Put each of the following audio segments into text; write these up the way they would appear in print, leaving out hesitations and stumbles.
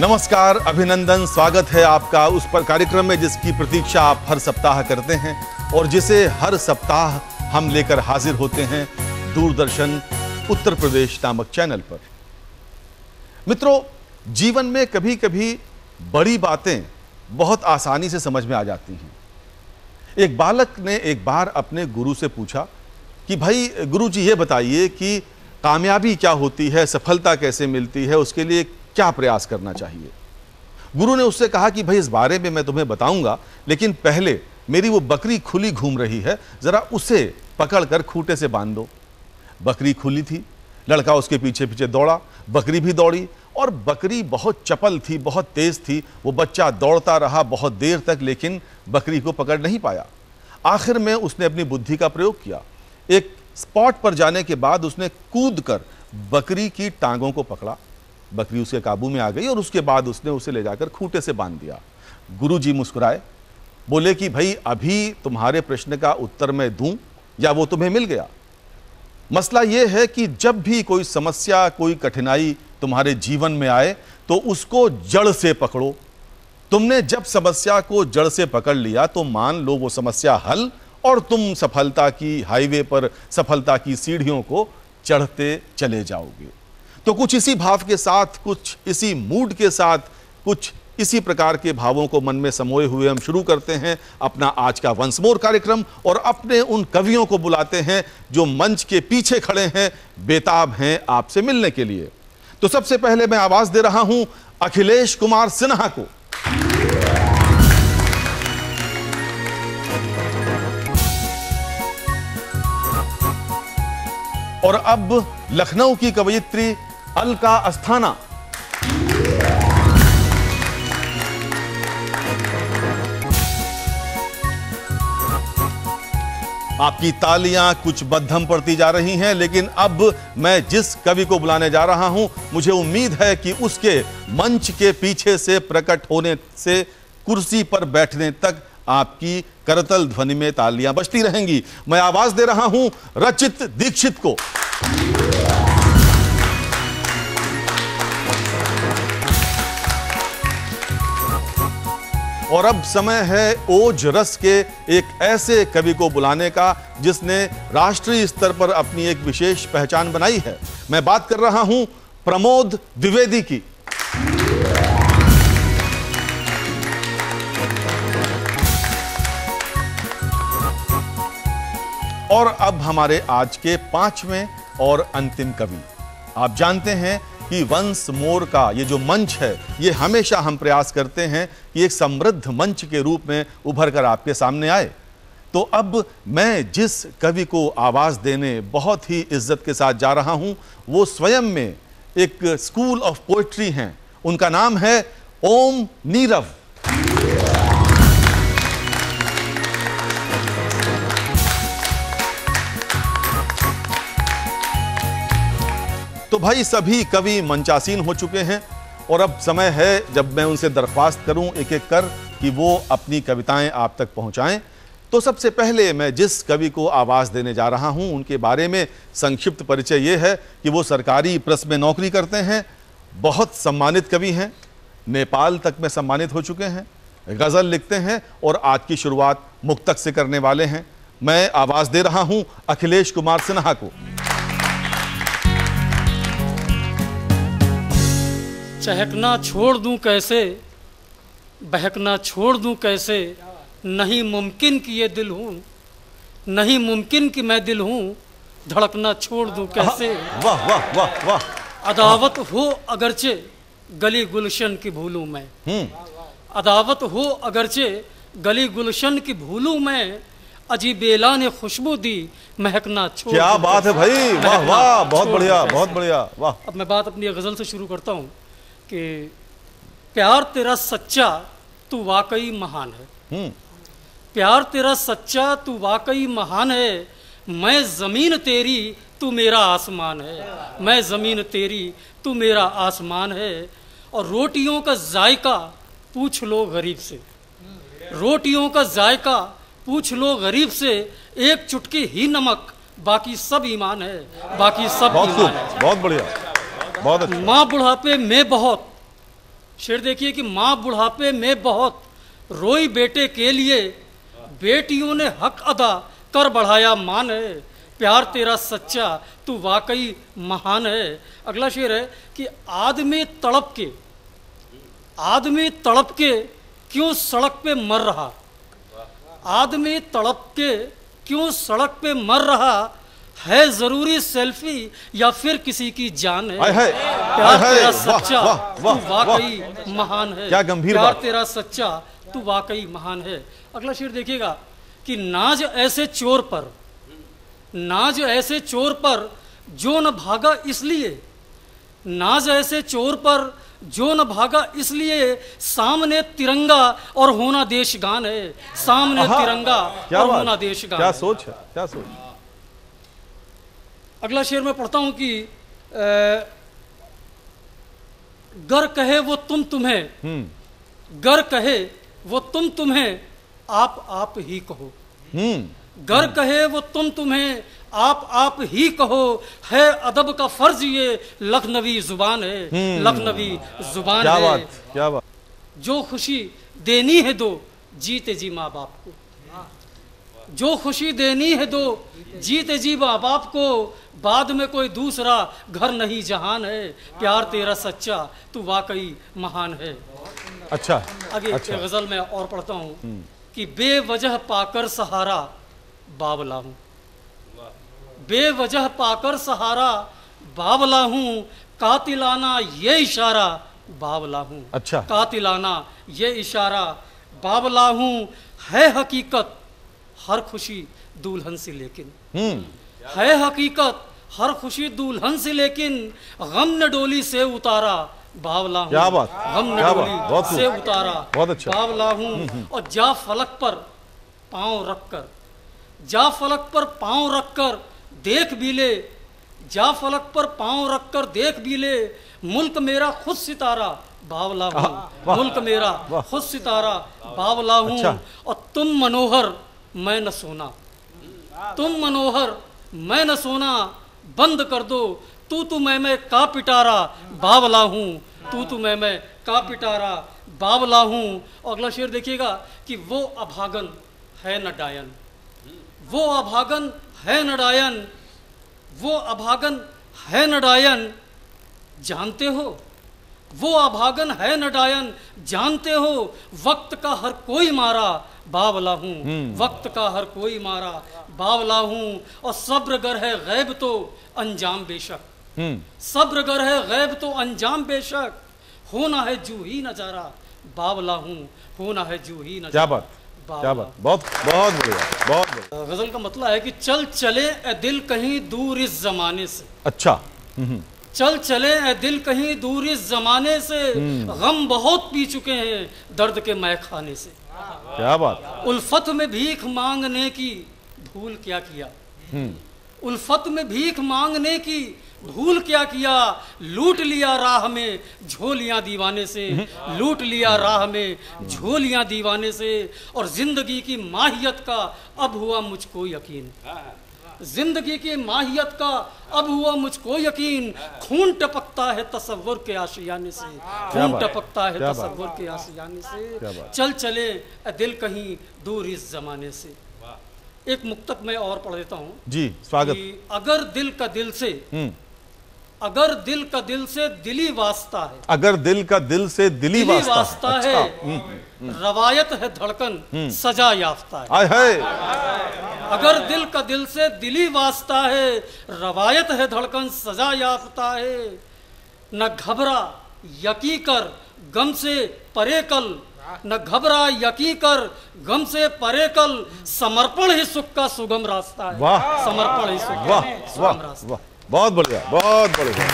नमस्कार, अभिनंदन, स्वागत है आपका उस पर कार्यक्रम में जिसकी प्रतीक्षा आप हर सप्ताह करते हैं और जिसे हर सप्ताह हम लेकर हाजिर होते हैं दूरदर्शन उत्तर प्रदेश नामक चैनल पर। मित्रों, जीवन में कभी कभी बड़ी बातें बहुत आसानी से समझ में आ जाती हैं। एक बालक ने एक बार अपने गुरु से पूछा कि भाई गुरुजी, ये बताइए कि कामयाबी क्या होती है, सफलता कैसे मिलती है, उसके लिए क्या प्रयास करना चाहिए। गुरु ने उससे कहा कि भाई इस बारे में मैं तुम्हें बताऊंगा, लेकिन पहले मेरी वो बकरी खुली घूम रही है, जरा उसे पकड़कर खूंटे से बांध दो। बकरी खुली थी, लड़का उसके पीछे पीछे दौड़ा, बकरी भी दौड़ी और बकरी बहुत चपल थी, बहुत तेज थी। वो बच्चा दौड़ता रहा बहुत देर तक, लेकिन बकरी को पकड़ नहीं पाया। आखिर में उसने अपनी बुद्धि का प्रयोग किया। एक स्पॉट पर जाने के बाद उसने कूदकर बकरी की टांगों को पकड़ा। बकरी उसके काबू में आ गई और उसके बाद उसने उसे ले जाकर खूंटे से बांध दिया। गुरुजी मुस्कुराए, बोले कि भाई अभी तुम्हारे प्रश्न का उत्तर मैं दूं या वो तुम्हें मिल गया। मसला यह है कि जब भी कोई समस्या, कोई कठिनाई तुम्हारे जीवन में आए तो उसको जड़ से पकड़ो। तुमने जब समस्या को जड़ से पकड़ लिया तो मान लो वो समस्या हल और तुम सफलता की हाईवे पर, सफलता की सीढ़ियों को चढ़ते चले जाओगे। तो कुछ इसी भाव के साथ, कुछ इसी मूड के साथ, कुछ इसी प्रकार के भावों को मन में समोए हुए हम शुरू करते हैं अपना आज का वंस मोर कार्यक्रम और अपने उन कवियों को बुलाते हैं जो मंच के पीछे खड़े हैं, बेताब हैं आपसे मिलने के लिए। तो सबसे पहले मैं आवाज दे रहा हूं अखिलेश कुमार सिन्हा को। और अब लखनऊ की कवयित्री अलका अस्थाना। आपकी तालियां कुछ बद्धम पड़ती जा रही हैं, लेकिन अब मैं जिस कवि को बुलाने जा रहा हूं, मुझे उम्मीद है कि उसके मंच के पीछे से प्रकट होने से कुर्सी पर बैठने तक आपकी करतल ध्वनि में तालियां बजती रहेंगी। मैं आवाज दे रहा हूं रचित दीक्षित को। और अब समय है ओज रस के एक ऐसे कवि को बुलाने का जिसने राष्ट्रीय स्तर पर अपनी एक विशेष पहचान बनाई है। मैं बात कर रहा हूं प्रमोद द्विवेदी की। और अब हमारे आज के पांचवें और अंतिम कवि। आप जानते हैं कि वंस मोर का ये जो मंच है, ये हमेशा हम प्रयास करते हैं कि एक समृद्ध मंच के रूप में उभर कर आपके सामने आए। तो अब मैं जिस कवि को आवाज देने बहुत ही इज्जत के साथ जा रहा हूं, वो स्वयं में एक स्कूल ऑफ पोएट्री हैं। उनका नाम है ओम नीरव। तो भाई सभी कवि मंचासीन हो चुके हैं और अब समय है जब मैं उनसे दरख्वास्त करूं एक एक कर कि वो अपनी कविताएं आप तक पहुंचाएं। तो सबसे पहले मैं जिस कवि को आवाज देने जा रहा हूं, उनके बारे में संक्षिप्त परिचय ये है कि वो सरकारी प्रेस में नौकरी करते हैं, बहुत सम्मानित कवि हैं, नेपाल तक में सम्मानित हो चुके हैं, गजल लिखते हैं और आज की शुरुआत मुक्तक से करने वाले हैं। मैं आवाज दे रहा हूं अखिलेश कुमार सिन्हा को। चहकना छोड़ दूं कैसे, बहकना छोड़ दूं कैसे, नहीं मुमकिन कि ये दिल हूं, नहीं मुमकिन कि मैं दिल हूं, धड़कना छोड़ दूं कैसे। वाह वाह वाह वाह। अदावत हो अगरचे गली गुलशन की भूलूं मैं, अदावत हो अगरचे गली गुलशन की भूलूं मैं, अजी बेला ने खुशबू दी महकना छोड़। क्या बात है भाई, वाह वाह, बहुत बढ़िया, बहुत बढ़िया, वाह। अब मैं बात अपनी गजल से शुरू करता हूं कि प्यार तेरा सच्चा तू वाकई महान है, प्यार तेरा सच्चा तू वाकई महान है, मैं जमीन तेरी तू मेरा आसमान है, मैं जमीन तेरी तू मेरा आसमान है। और रोटियों का जायका पूछ लो गरीब से, रोटियों का जायका पूछ लो गरीब से, एक चुटकी ही नमक बाकी सब ईमान है, बाकी सब ईमान है। बहुत बढ़िया, बहुत अच्छा। माँ बुढ़ापे में बहुत शेर देखिए कि माँ बुढ़ापे में बहुत रोई बेटे के लिए, बेटियों ने हक अदा कर बढ़ाया मान है, प्यार तेरा सच्चा तू वाकई महान है। अगला शेर है कि आदमी तड़प के क्यों सड़क पे मर रहा, आदमी तड़प के क्यों सड़क पे मर रहा है, जरूरी सेल्फी या फिर किसी की जान है, प्यार तेरा सच्चा तू वाकई महान है, क्या गंभीर प्यार बात। तेरा सच्चा तू वाकई महान है। अगला शेर देखिएगा कि नाज ऐसे चोर पर जो न भागा इसलिए, नाज ऐसे चोर पर जो न भागा इसलिए, सामने तिरंगा और होना देशगान है, सामने तिरंगा और होना देशगान। क्या सोच है, क्या सोच। अगला शेर मैं पढ़ता हूं कि गर कहे वो तुम्हें, गर कहे वो तुम्हें आप ही कहो, गर कहे वो तुम्हें आप ही कहो, है अदब का फर्ज ये लखनवी जुबान है, लखनवी जुबान क्या है। बात, क्या बात। जो खुशी देनी है दो जीते जी माँ बाप को, जो खुशी देनी है दो जीते जी माँ बाप को, बाद में कोई दूसरा घर नहीं जहान है, प्यार तेरा सच्चा तू वाकई महान है। अच्छा, आगे अच्छा। गजल में और पढ़ता हूँ कि बेवजह पाकर सहारा बावला हूँ, बेवजह पाकर सहारा बावला हूँ, कातिलाना ये इशारा बावला हूँ। अच्छा। कातिलाना ये इशारा बावला हूँ, है हकीकत हर खुशी दुल्हन से लेकिन, है हकीकत हर खुशी दुल्हन से लेकिन, गम ने डोली से उतारा बावला हूँ। क्या बात, गम ने क्या बात, डोली बहुत से उतारा बहुत अच्छा। बावला हूँ। और जा फलक पर पाँव रखकर, जा फलक पर पाँव रखकर देख भी ले, जा फलक पर पाँव रखकर देख भी ले, मुल्क मेरा खुद सितारा बावला हूँ, मुल्क मेरा खुद सितारा बावला हूँ। अच्छा। और तुम मनोहर मैं न सोना, तुम मनोहर मैं न सोना, बंद कर दो तू मैं का पिटारा बावला हूँ, तू मैं का पिटारा बावला हूँ। और अगला शेर देखिएगा कि वो अभागन है न डायन, वो अभागन है न डायन, वो अभागन है न डायन जानते हो, वो अभागन है न डायन जानते हो, वक्त का हर कोई मारा बावला हूँ, वक्त का हर कोई मारा बावला हूँ। और सब्र गर है गैब तो अंजाम बेशक, सब्र गर है गैब तो अंजाम बेशक, होना है जू ही नजारा बावला हूँ, होना है जू ही नजारा। क्या बात, क्या बात, बहुत बहुत बढ़िया, बहुत बढ़िया। गजल का मतलब है कि चल चले ए दिल कहीं दूर इस जमाने से, अच्छा। चल चले ए दिल कहीं दूर इस जमाने से, गम बहुत पी चुके हैं दर्द के मैखाने से। क्या बात। उल्फत में भीख मांगने की भूल क्या किया, उल्फत में भीख मांगने की भूल क्या किया, लूट लिया राह में झोलियां दीवाने से, लूट लिया राह में झोलियां दीवाने से। और जिंदगी की माहियत का अब हुआ मुझको यकीन, जिंदगी की माहियत का अब हुआ मुझको यकीन, खून टपकता है तसव्वुर के आशियाने से, खून टपकता है तसव्वुर के आशियाने से, चल चले दिल कहीं दूर इस जमाने से। एक मुक्तक मैं और पढ़ देता हूँ जी, स्वागत। अगर दिल का दिल से, अगर दिल का दिल से दिली वास्ता है, अगर दिल का दिल से दिली वास्ता है, रवायत है धड़कन सजा याफ्ता है। आय हाय। अगर दिल का दिल से दिली वास्ता है, रवायत है धड़कन सजा याफ्ता है। न घबरा यकी कर गम से परे कल, न घबरा यकी कर गम से परे कल, समर्पण ही सुख का सुगम रास्ता है। वाह, समर्पण ही सुख का सुगम रास्ता। बहुत बढ़िया, बहुत बढ़िया।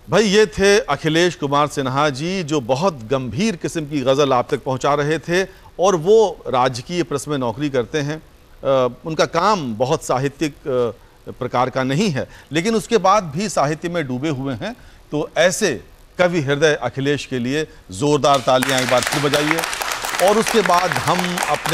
भाई ये थे अखिलेश कुमार सिन्हा जी, जो बहुत गंभीर किस्म की गज़ल आप तक पहुंचा रहे थे। और वो राजकीय प्रेस में नौकरी करते हैं, उनका काम बहुत साहित्यिक प्रकार का नहीं है, लेकिन उसके बाद भी साहित्य में डूबे हुए हैं। तो ऐसे कवि हृदय अखिलेश के लिए जोरदार तालियां एक बार फिर बजाइए। और उसके बाद हम अपने